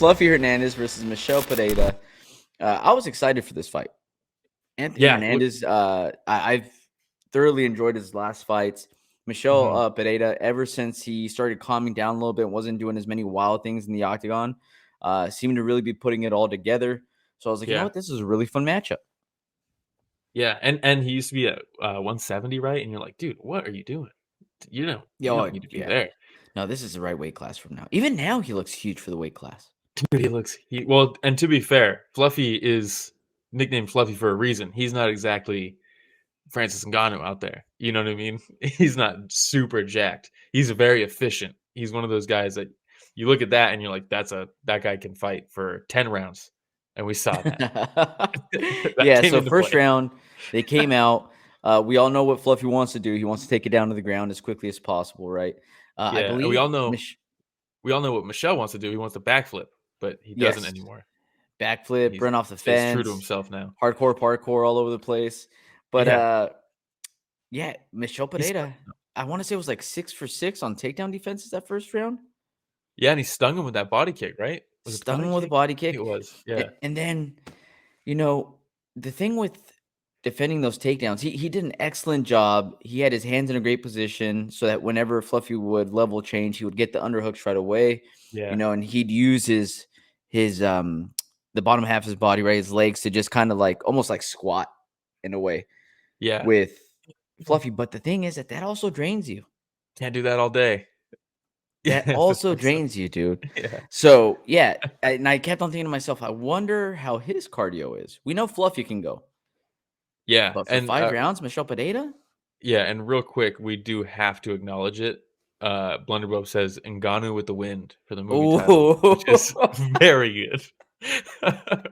Fluffy Hernandez versus Michel Pereira. I was excited for this fight. Anthony Yeah, look, Hernandez, I've thoroughly enjoyed his last fights. Michel Pereira, ever since he started calming down a little bit, wasn't doing as many wild things in the octagon, seemed to really be putting it all together. So I was like, you know yeah, what? This is a really fun matchup. yeah, and he used to be at 170, right? And you're like, dude, what are you doing? You don't need to be Yeah. there. No, this is the right weight class from now. Even now, he looks huge for the weight class. Dude, well, and to be fair, Fluffy is nicknamed Fluffy for a reason. He's not exactly Francis Ngannou out there. You know what I mean? He's not super jacked. He's very efficient. He's one of those guys that you look at that and you're like, that guy can fight for 10 rounds. And we saw that. That Yeah, came so into first play. round, they came out. We all know what Fluffy wants to do. He wants to take it down to the ground as quickly as possible, right? I Yeah, and believe we all know what Michel wants to do. He wants to backflip, but he doesn't yes, anymore. backflip, He run off the stays true to fence, himself now. hardcore parkour all over the place. But Yeah, yeah, Michel he's Pereira, I want to say it was like 6 for 6 on takedown defenses that first round. yeah, and he stung him with that body kick, right? Was it the Stung body him with a kick? body I think it kick. was. Yeah, And then, you know, the thing with defending those takedowns, he did an excellent job. He had his hands in a great position so that whenever Fluffy would level change, he would get the underhooks right away, yeah, and he'd use his the bottom half of his body, right, his legs to just kind of like almost like squat in a way yeah. with Fluffy. But the thing is that also drains you. Can't do that all day. That Yeah, that's also like so. drains you, dude. Yeah, So yeah, and I kept on thinking to myself, I wonder how his cardio is. We know Fluffy can go, yeah, but for and 5 rounds, Michelle Pereira. yeah, and real quick, we do have to acknowledge it. Blunderbub says Ngannou with the wind for the movie title, which is Oh, very good.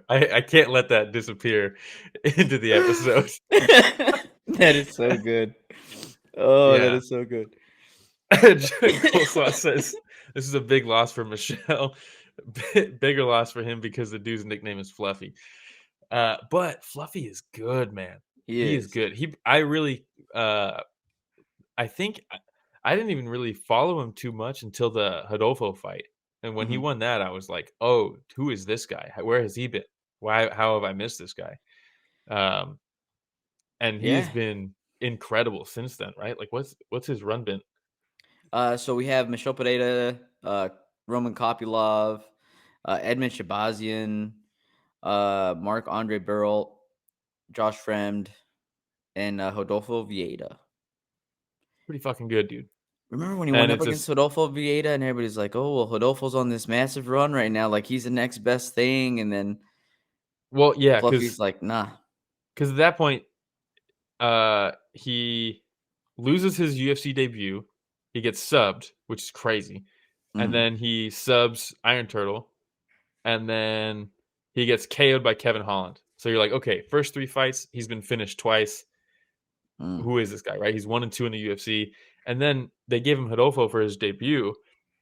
I can't let that disappear into the episode. that is so good. Oh, that Yeah. is so good. Coleslaw says this is a big loss for Michelle. Bigger loss for him because the dude's nickname is Fluffy. But Fluffy is good, man. He He is is. good. I really I think I didn't even really follow him too much until the Hodolfo fight. And when he Mhm. won that, I was like, "Oh, who is this guy? Where has he been? Why? How have I missed this guy?" Um, and he's Yeah. been incredible since then, right? Like, what's his run been? So we have Michelle Pereira, Roman Kopylov, Edmund Shabazian, Mark Andre Burrell, Josh Fremd, and Rodolfo Vieira. Pretty fucking good, dude. Remember when he And went up it's against just Rodolfo Vieira and everybody's like, "Oh, well, Rodolfo's on this massive run right now, like he's the next best thing," and then well, yeah, Fluffy's like, "Nah." because at that point, he loses his UFC debut. He gets subbed, which is crazy, and Mhm. then he subs Iron Turtle, and then he gets KO'd by Kevin Holland. So you're like, okay, first 3 fights, he's been finished twice. Mm. Who is this guy, right? He's 1-2 in the UFC. And then they gave him Hodolfo for his debut,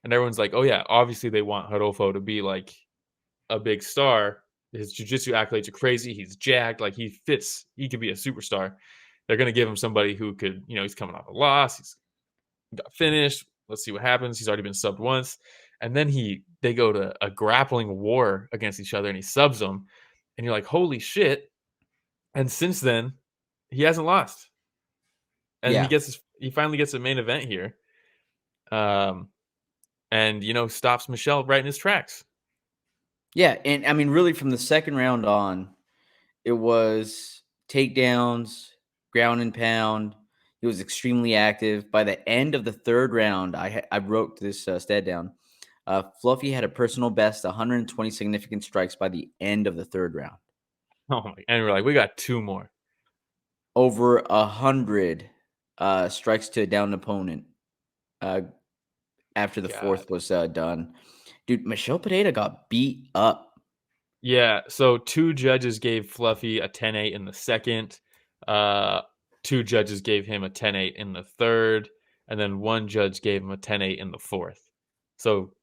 and everyone's like, oh yeah, obviously they want Hodolfo to be like a big star. His jiu-jitsu accolades are crazy. He's jacked. Like he fits. He could be a superstar. They're going to give him somebody who could, he's coming off a loss. He's got finished. Let's see what happens. He's already been subbed once. And then they go to a grappling war against each other and he subs them. And you're like, holy shit. And since then, he hasn't lost. And Yeah. he finally gets a main event here. Um, and stops Michel right in his tracks. Yeah, and I mean, really, from the second round on, it was takedowns, ground and pound. He was extremely active. By the end of the third round, I wrote this stat down. Fluffy had a personal best 120 significant strikes by the end of the third round. Oh my! And we're like, we got 2 more. Over 100 strikes to a downed opponent uh, after the God. fourth was done. Dude, Michel Pereira got beat up. Yeah, so 2 judges gave Fluffy a 10-8 in the second. Uh, 2 judges gave him a 10-8 in the third, and then 1 judge gave him a 10-8 in the fourth. So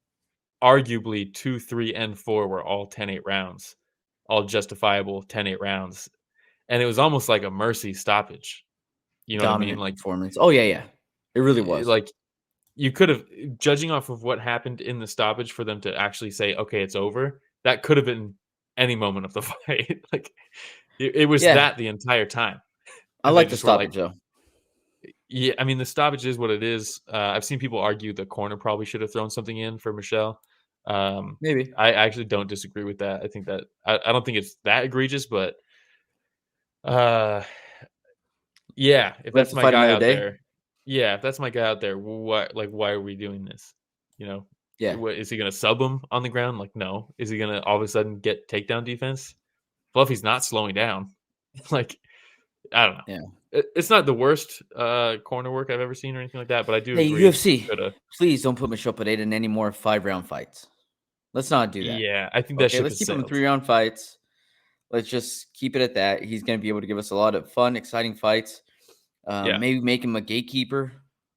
arguably 2, 3, and 4 were all 10-8 rounds, all justifiable 10-8 rounds, and it was almost like a mercy stoppage. You know what I mean? Dominant performance. Oh, yeah, yeah. It really was. Like you could have, judging off of what happened in the stoppage, for them to actually say, "Okay, it's over," that could have been any moment of the fight. Like, it was Yeah, that the entire time, I and they like the just were like, stoppage though. yeah, I mean, the stoppage is what it is. I've seen people argue the corner probably should have thrown something in for Michel. Um, Maybe I actually don't disagree with that. I think that I don't think it's that egregious, but uh, yeah, if live that's to my fight guy another out day. there, yeah, if that's my guy out there, why are we doing this? You know, Yeah, what is he gonna sub him on the ground? Like, no. Is he gonna all of a sudden get takedown defense? Fluffy's not slowing down. Like, I don't know. yeah. It's not the worst corner work I've ever seen or anything like that, but I do Hey, agree he UFC, could have. please don't put Michel Pereira in any more 5-round fights. Let's not do that. Yeah, I think that Okay, ship let's has keep him in sailed. 3-round fights. Let's just keep it at that. He's going to be able to give us a lot of fun, exciting fights. Yeah. Maybe make him a gatekeeper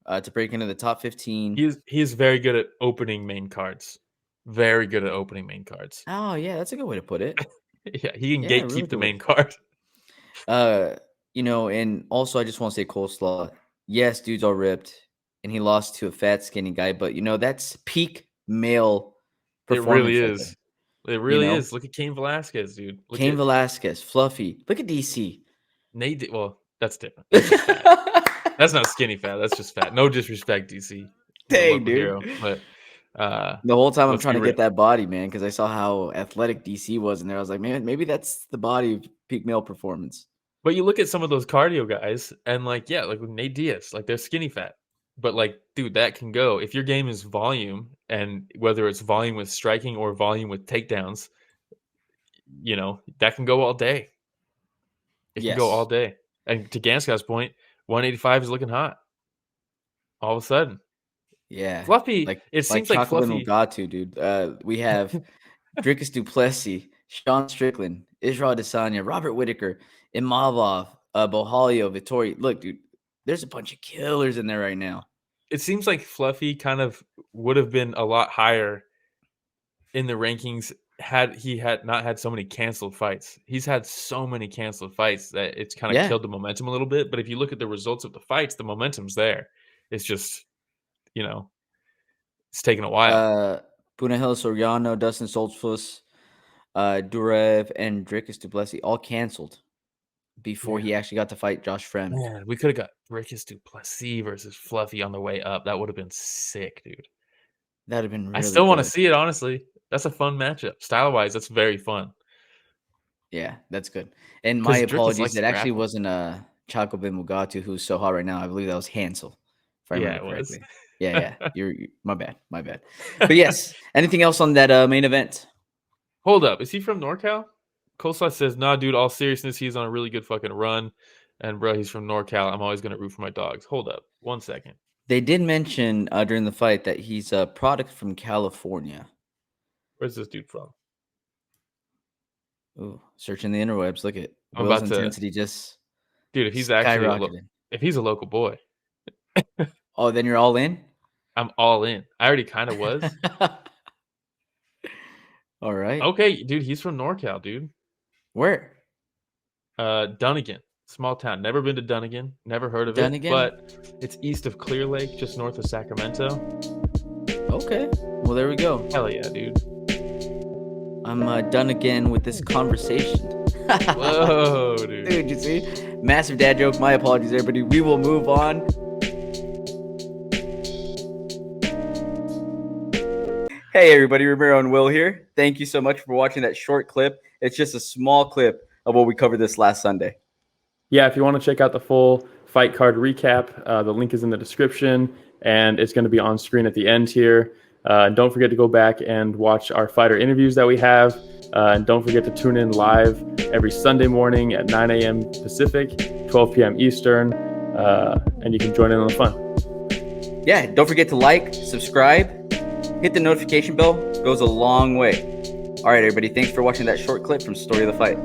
to break into the top 15. He is very good at opening main cards. Very good at opening main cards. Oh, yeah, that's a good way to put it. Yeah, he can Yeah, really gatekeep the good way. main card. Uh, and also I just want to say coleslaw. Yes, dude's all ripped, and he lost to a fat, skinny guy, but that's peak male It really performance right is. there. It You really know, is. Look at Cain Velasquez, dude. Look Cain at Velasquez, Fluffy. Look at DC. Nate. Well, that's different. That's just fat. That's not skinny fat. That's just fat. No disrespect, DC. He's a Dang, local dude. hero, but uh, The whole time I'm let's trying be to real. get that body, man, because I saw how athletic DC was in there. I was like, man, maybe that's the body of peak male performance. But you look at some of those cardio guys, and like, yeah, like with Nate Diaz, like they're skinny fat. But like, dude, that can go. If your game is volume, and whether it's volume with striking or volume with takedowns, that can go all day. It can go all Yes. day. And to Ganskow's point, 185 is looking hot. All of a sudden, Yeah. Fluffy. Like It like seems like Chocolate Fluffy. Mugatu, dude. We have Dricus Duplessis, Sean Strickland, Israel Adesanya, Robert Whitaker, Imavov, Bohalio, Vittori. Look, dude, there's a bunch of killers in there right now. It seems like Fluffy kind of would have been a lot higher in the rankings had he had not had so many canceled fights. He's had so many canceled fights that it's kind of Yeah. killed the momentum a little bit. But if you look at the results of the fights, the momentum's there. It's just, you know, it's taken a while. Uh Punahel Soriano, Dustin Soltfuss, Durev, and Dricus Duplessis all canceled before Yeah. he actually got to fight Josh Fremd. Man, we could have got Rickus Duplessis versus Fluffy on the way up. That would have been sick, dude. That'd have been I really still want to good. see it, honestly. That's a fun matchup. Style wise, that's very fun. Yeah, that's good. And my Because Drickus apologies, likes that to actually grapple. wasn't Chaco Ben Mugatu who's so hot right now. I believe that was Hansel, if I Yeah, remember it was. correctly. Yeah, yeah. My bad, my bad. But yes, anything else on that main event? Hold up. Is he from NorCal? Coleslaw says, nah, dude, all seriousness, he's on a really good fucking run. And bro, he's from NorCal. I'm always gonna root for my dogs. Hold up. 1 second. They did mention during the fight that he's a product from California. Where's this dude from? Ooh, searching the interwebs. Look at I'm Will's about to, intensity just dude, if he's actually skyrocketed. if he's a local boy, Oh, then you're all in? I'm all in. I already kind of was. All right. Okay, dude, he's from NorCal, dude. Where? Dunnigan, small town. Never been to Dunnigan. Never heard of Done it, again? but it's east of Clear Lake, just north of Sacramento. Okay. Well, there we go. Hell yeah, dude. I'm done again with this conversation. Whoa, dude. Dude, you see? Massive dad joke. My apologies, everybody. We will move on. Hey, everybody. Ramiro and Will here. Thank you so much for watching that short clip. It's just a small clip of what we covered this last Sunday. Yeah, if you want to check out the full fight card recap, the link is in the description, and it's going to be on screen at the end here. Don't forget to go back and watch our fighter interviews that we have. And don't forget to tune in live every Sunday morning at 9 a.m. Pacific, 12 p.m. Eastern, and you can join in on the fun. Yeah, don't forget to like, subscribe, hit the notification bell. It goes a long way. All right, everybody. Thanks for watching that short clip from Story of the Fight.